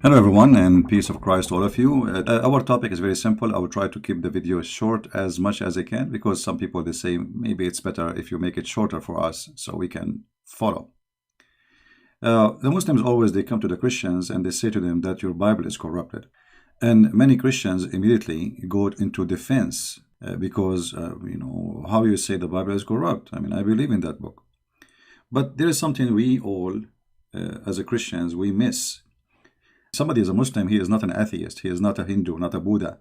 Hello everyone, and peace of Christ to all of you. Our topic is very simple. I will try to keep the video short as much as I can because some people they say maybe it's better if you make it shorter for us so we can follow. The Muslims always they come to the Christians and they say to them that your Bible is corrupted, and many Christians immediately go into defense because how you say the Bible is corrupt. I mean, I believe in that book, but there is something we all as a Christians we miss. Somebody is a Muslim, he is not an atheist, he is not a Hindu, not a Buddha.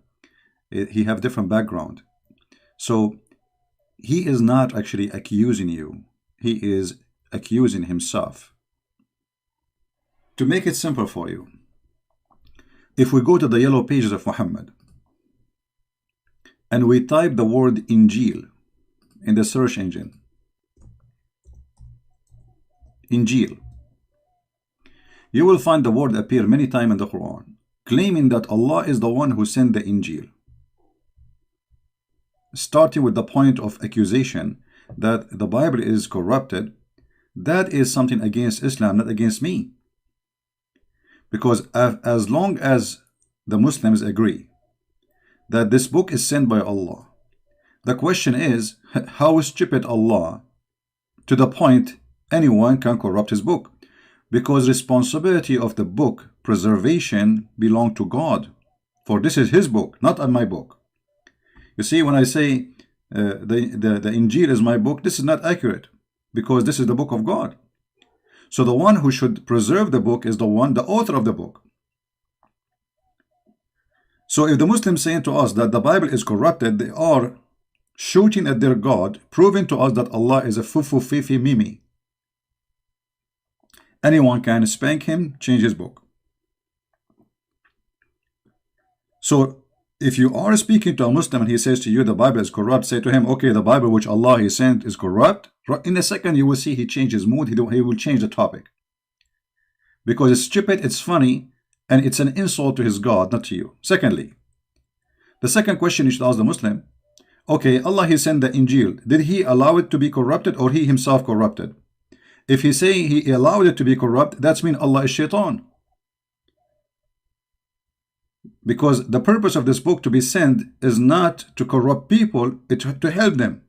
He have different background. So he is not actually accusing you. He is accusing himself. To make it simple for you, if we go to the yellow pages of Muhammad and we type the word Injil in the search engine, Injil, you will find the word appear many times in the Quran, claiming that Allah is the one who sent the Injil. Starting with the point of accusation that the Bible is corrupted, that is something against Islam, not against me. Because as long as the Muslims agree that this book is sent by Allah, the question is, how stupid Allah to the point anyone can corrupt his book? Because responsibility of the book preservation belong to God, for this is his book, not my book. You see, when I say the Injil is my book, this is not accurate because this is the book of God. So the one who should preserve the book is the author of the book. So if the Muslims saying to us that the Bible is corrupted, they are shooting at their God, proving to us that Allah is a fufu fifi mimi. Anyone can spank him, change his book. So if you are speaking to a Muslim and he says to you the Bible is corrupt, say to him, okay, the Bible which Allah he sent is corrupt. In a second you will see he changes mood, he will change the topic. Because it's stupid, it's funny, and it's an insult to his God, not to you. Secondly, the second question you should ask the Muslim, okay, Allah he sent the Injil, did he allow it to be corrupted or he himself corrupted? If he say he allowed it to be corrupt, that's mean Allah is shaitan. Because the purpose of this book to be sent is not to corrupt people, it's to help them.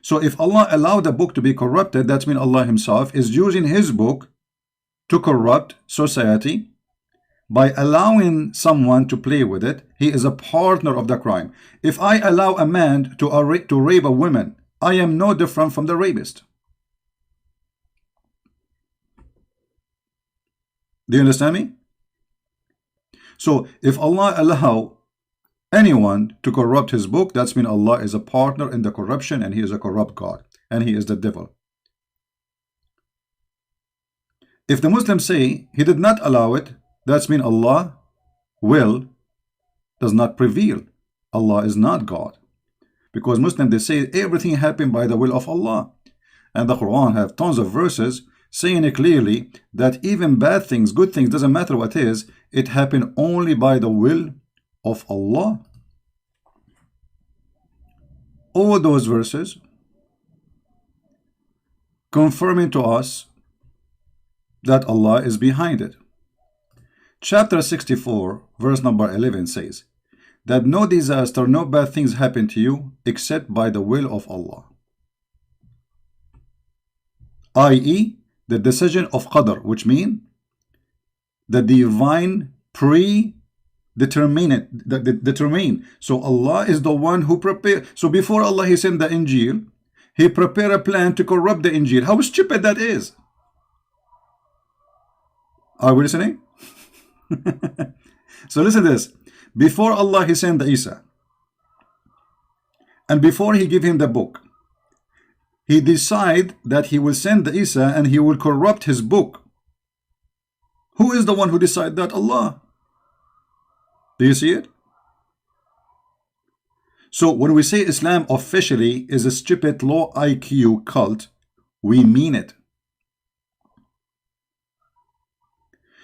So if Allah allowed the book to be corrupted, that means Allah himself is using his book to corrupt society. By allowing someone to play with it, he is a partner of the crime. If I allow a man to rape a woman, I am no different from the rapist. Do you understand me? So if Allah allow anyone to corrupt his book, that's mean Allah is a partner in the corruption and he is a corrupt God and he is the devil. If the Muslims say he did not allow it, that's mean Allah will does not prevail. Allah is not God. Because Muslims they say everything happened by the will of Allah. And the Quran have tons of verses saying it clearly that even bad things, good things, doesn't matter what is, it happened only by the will of Allah. All those verses confirming to us that Allah is behind it. Chapter 64, verse number 11 says that no disaster, no bad things happen to you except by the will of Allah. I.e., the decision of Qadr, which means the divine determine. So Allah is the one who prepared. So before Allah he sent the Injil, he prepared a plan to corrupt the Injil. How stupid that is. Are we listening? So listen to this. Before Allah he sent the Isa, and before he gave him the book, he decided that he will send the Isa and he will corrupt his book. Who is the one who decided that? Allah. Do you see it? So when we say Islam officially is a stupid low IQ cult, we mean it.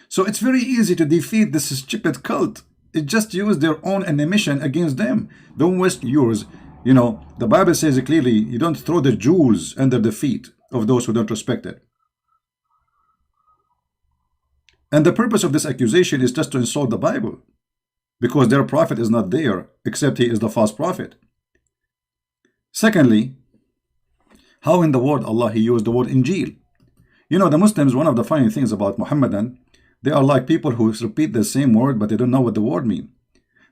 So it's very easy to defeat this stupid cult. It just use their own ammunition against them. Don't waste yours. You know, the Bible says it clearly, you don't throw the jewels under the feet of those who don't respect it. And the purpose of this accusation is just to insult the Bible, because their prophet is not there, except he is the false prophet. Secondly, how in the word Allah he used the word Injil? You know, the Muslims, one of the funny things about Muhammadan, they are like people who repeat the same word, but they don't know what the word means.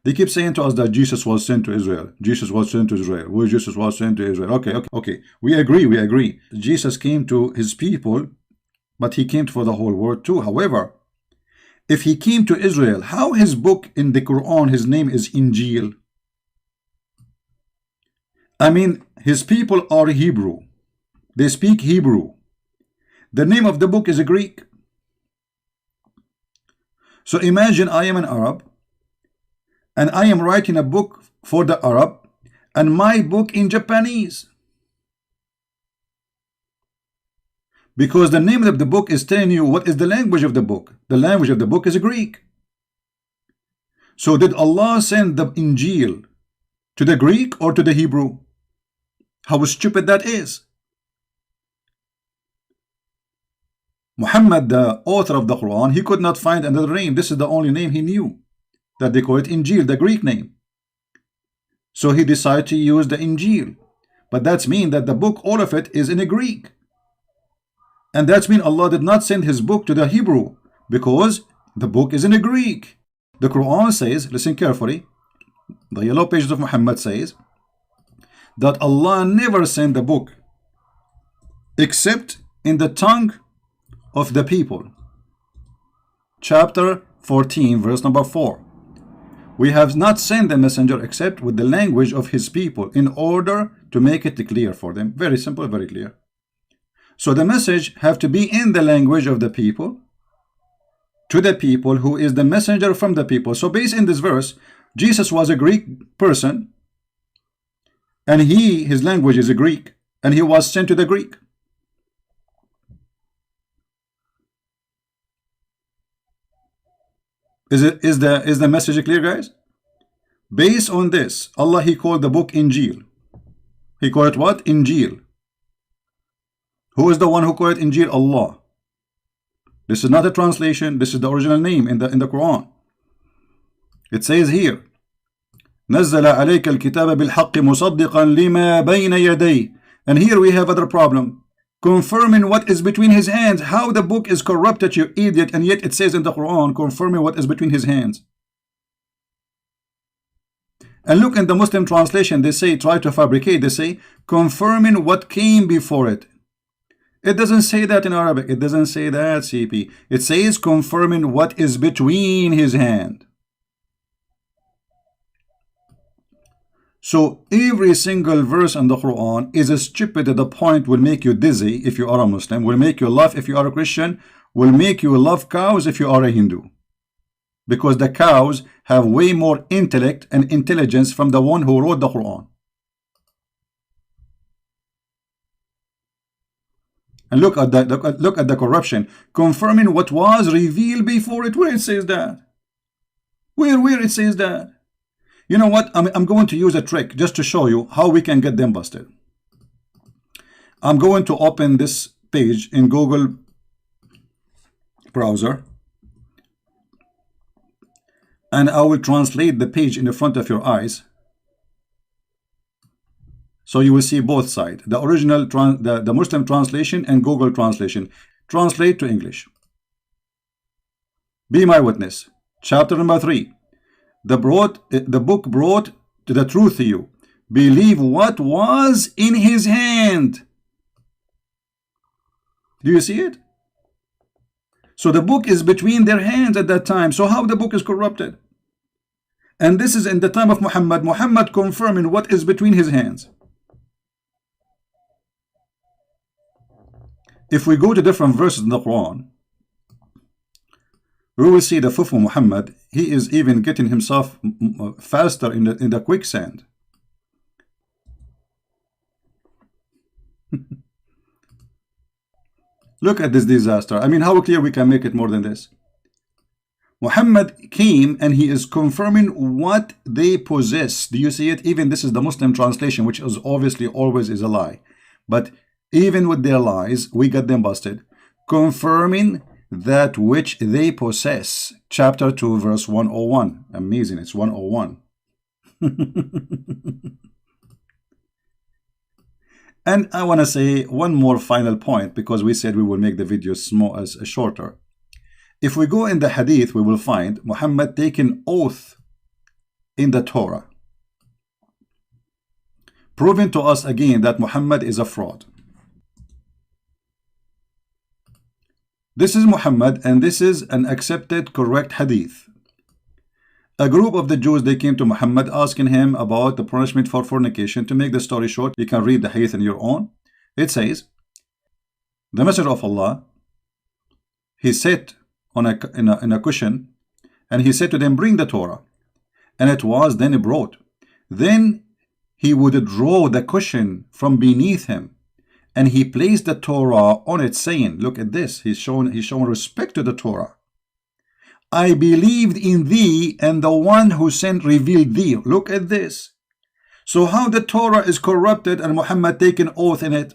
They keep saying to us that Jesus was sent to Israel. Jesus was sent to Israel. Well, Jesus was sent to Israel. Okay. We agree. Jesus came to his people, but he came for the whole world too. However, if he came to Israel, how his book in the Quran, his name is Injil? I mean, his people are Hebrew. They speak Hebrew. The name of the book is Greek. So imagine I am an Arab, and I am writing a book for the Arab, and my book in Japanese. Because the name of the book is telling you what is the language of the book. The language of the book is Greek. So did Allah send the Injil to the Greek or to the Hebrew? How stupid that is. Muhammad, the author of the Quran, he could not find another name. This is the only name he knew, that they call it Injil, the Greek name. So he decided to use the Injil. But that's mean that the book, all of it, is in a Greek. And that's mean Allah did not send his book to the Hebrew, because the book is in a Greek. The Quran says, listen carefully, the yellow pages of Muhammad says that Allah never sent the book except in the tongue of the people. Chapter 14, verse number 4. We have not sent the messenger except with the language of his people, in order to make it clear for them. Very simple, very clear. So the message have to be in the language of the people, to the people, who is the messenger from the people. So based in this verse, Jesus was a Greek person, and his language is a Greek, and he was sent to the Greek. Is the message clear, guys? Based on this, Allah, he called the book Injil. He called it what? Injil. Who is the one who called it Injil? Allah. This is not a translation. This is the original name in the Quran. It says here, نزل عليك الكتاب بالحق مصدقا لما بين يديه. And here we have other problem. Confirming what is between his hands. How the book is corrupted, you idiot, and yet it says in the Quran, confirming what is between his hands. And look in the Muslim translation, they say, try to fabricate, they say, confirming what came before it. It doesn't say that in Arabic. It doesn't say that, CP. It says confirming what is between his hand. So every single verse in the Quran is stupid to the point will make you dizzy if you are a Muslim, will make you laugh if you are a Christian, will make you love cows if you are a Hindu. Because the cows have way more intellect and intelligence from the one who wrote the Quran. And look at the corruption, confirming what was revealed before it. Where it says that? Where it says that? You know what? I'm going to use a trick just to show you how we can get them busted. I'm going to open this page in Google browser, and I will translate the page in the front of your eyes, so you will see both sides, the original the Muslim translation and Google translation. Translate to English. Be my witness. Chapter number 3. The book brought to the truth to you. Believe what was in his hand. Do you see it? So the book is between their hands at that time. So how the book is corrupted? And this is in the time of Muhammad. Muhammad confirming what is between his hands. If we go to different verses in the Quran, we will see the Fufu Muhammad, he is even getting himself faster in the quicksand. Look at this disaster. I mean, how clear we can make it more than this? Muhammad came and he is confirming what they possess. Do you see it? Even this is the Muslim translation, which is obviously always is a lie. But even with their lies, we got them busted. Confirming that which they possess. Chapter 2, verse 101. Amazing, it's 101. And I want to say one more final point, because we said we will make the video small as shorter. If we go in the hadith, we will find Muhammad taking oath in the Torah, proving to us again that Muhammad is a fraud. This is Muhammad, and this is an accepted correct hadith. A group of the Jews, they came to Muhammad asking him about the punishment for fornication. To make the story short, you can read the hadith on your own. It says, the Messenger of Allah, he sat on in a cushion, and he said to them, bring the Torah. And it was then brought. Then he would draw the cushion from beneath him, and he placed the Torah on it, saying, look at this, he's shown respect to the Torah. I believed in thee, and the one who sent revealed thee. Look at this. So how the Torah is corrupted and Muhammad taken oath in it?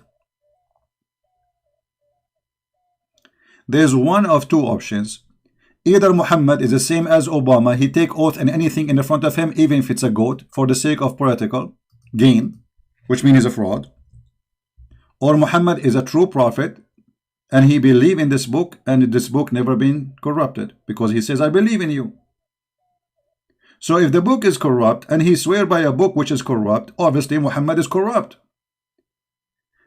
There's one of two options. Either Muhammad is the same as Obama, he take oath in anything in the front of him, even if it's a goat, for the sake of political gain, which means he's a fraud. Or Muhammad is a true prophet, and he believe in this book, and this book never been corrupted, because he says, I believe in you. So if the book is corrupt, and he swear by a book which is corrupt, obviously Muhammad is corrupt.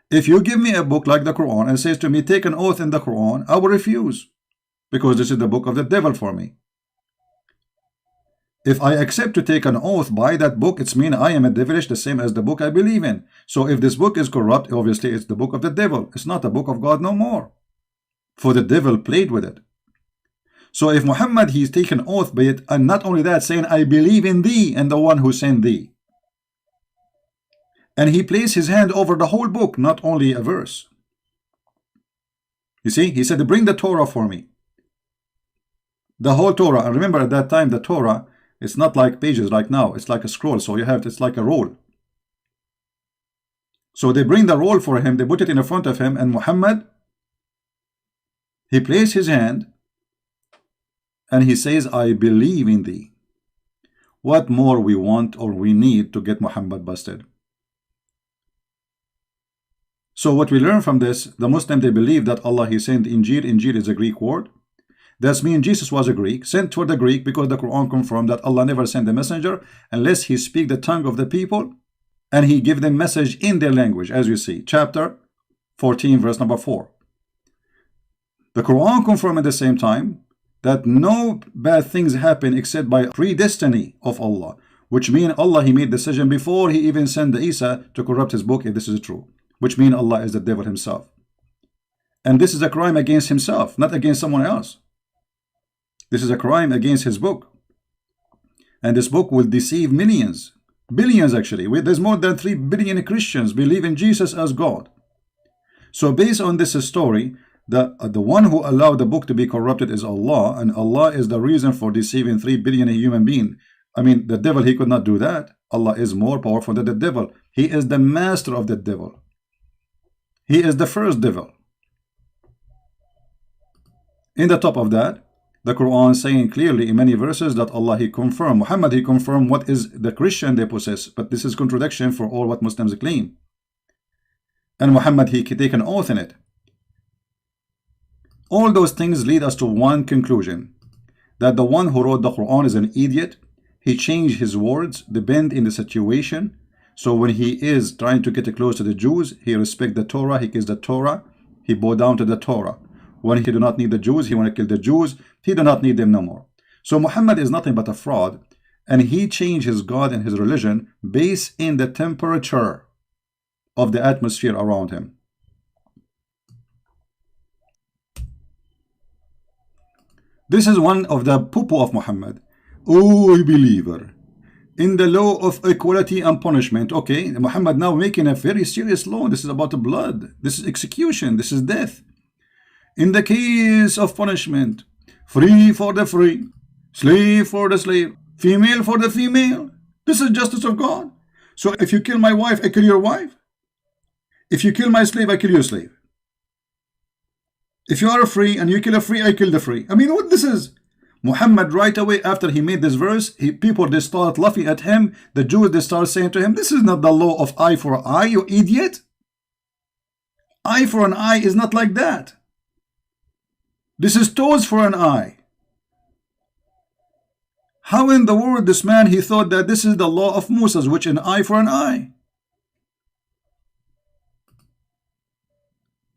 If you give me a book like the Quran and says to me, take an oath in the Quran, I will refuse, because this is the book of the devil for me. If I accept to take an oath by that book, it's mean I am a devilish, the same as the book I believe in. So if this book is corrupt, obviously it's the book of the devil. It's not the book of God no more. For the devil played with it. So if Muhammad, he's taken oath by it, and not only that, saying, I believe in thee and the one who sent thee. And he placed his hand over the whole book, not only a verse. You see, he said, bring the Torah for me. The whole Torah. And remember, at that time, the Torah, it's not like pages like now. It's like a scroll. So you have, it's like a roll. So they bring the roll for him. They put it in front of him. And Muhammad, he placed his hand and he says, I believe in thee. What more we want or we need to get Muhammad busted? So what we learn from this, the Muslim, they believe that Allah, he sent Injil. Injil is a Greek word. That means Jesus was a Greek, sent for the Greek, because the Quran confirmed that Allah never sent a messenger unless he speak the tongue of the people and he give them message in their language, as you see. Chapter 14, verse number 4. The Quran confirmed at the same time that no bad things happen except by predestiny of Allah, which means Allah, he made decision before he even sent Isa to corrupt his book, if this is true, which means Allah is the devil himself. And this is a crime against himself, not against someone else. This is a crime against his book. And this book will deceive millions, billions actually. There's more than 3 billion Christians believe in Jesus as God. So based on this story, the one who allowed the book to be corrupted is Allah, and Allah is the reason for deceiving 3 billion human beings. I mean, the devil, he could not do that. Allah is more powerful than the devil. He is the master of the devil. He is the first devil. In the top of that, the Quran saying clearly in many verses that Allah, he confirmed, Muhammad, he confirmed what is the Christian they possess, but this is contradiction for all what Muslims claim. And Muhammad, he take an oath in it. All those things lead us to one conclusion, that the one who wrote the Quran is an idiot. He changed his words, depend in the situation. So when he is trying to get close to the Jews, he respect the Torah, he kills the Torah, he bow down to the Torah. When he do not need the Jews, he want to kill the Jews, he do not need them no more. So Muhammad is nothing but a fraud, and he changed his God and his religion based in the temperature of the atmosphere around him. This is one of the poo-poo of Muhammad. Oh, believer, in the law of equality and punishment. Okay, Muhammad now making a very serious law. This is about the blood. This is execution. This is death. In the case of punishment, free for the free, slave for the slave, female for the female. This is justice of God. So if you kill my wife, I kill your wife. If you kill my slave, I kill your slave. If you are free and you kill a free, I kill the free. I mean, what this is? Muhammad, right away after he made this verse, people, they start laughing at him. The Jews, they start saying to him, this is not the law of eye for eye, you idiot. Eye for an eye is not like that. This is toes for an eye. How in the world this man, he thought that this is the law of Moses, which an eye for an eye?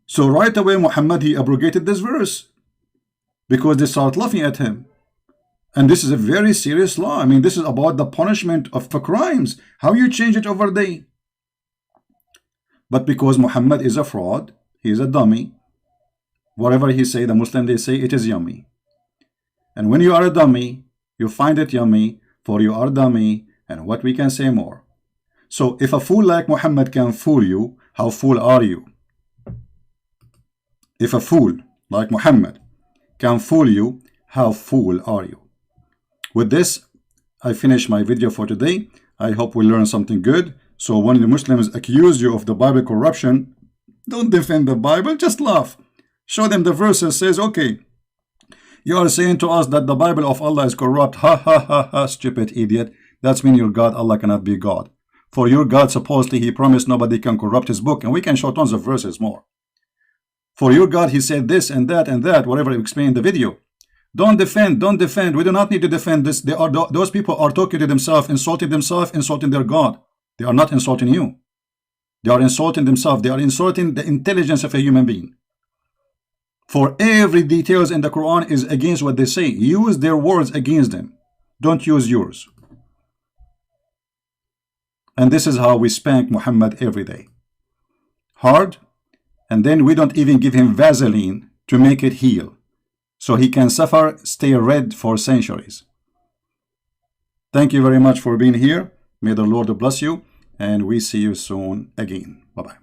So right away Muhammad, he abrogated this verse because they start laughing at him. And this is a very serious law. I mean, this is about the punishment for crimes. How you change it overnight? But because Muhammad is a fraud, he is a dummy. Whatever he say, the Muslim, they say it is yummy. And when you are a dummy, you find it yummy, for you are dummy, and what we can say more. So if a fool like Muhammad can fool you, how fool are you? If a fool like Muhammad can fool you, how fool are you? With this, I finish my video for today. I hope we learn something good. So when the Muslims accuse you of the Bible corruption, don't defend the Bible, just laugh. Show them the verses, says, okay, you are saying to us that the Bible of Allah is corrupt. Ha ha ha ha, stupid idiot. That's mean your God, Allah cannot be God. For your God, supposedly, he promised nobody can corrupt his book. And we can show tons of verses more. For your God, he said this and that, whatever I explained in the video. Don't defend, don't defend. We do not need to defend this. Those people are talking to themselves, insulting their God. They are not insulting you. They are insulting themselves. They are insulting the intelligence of a human being. For every details in the Quran is against what they say. Use their words against them. Don't use yours. And this is how we spank Muhammad every day. Hard. And then we don't even give him Vaseline to make it heal. So he can suffer, stay red for centuries. Thank you very much for being here. May the Lord bless you. And we see you soon again. Bye-bye.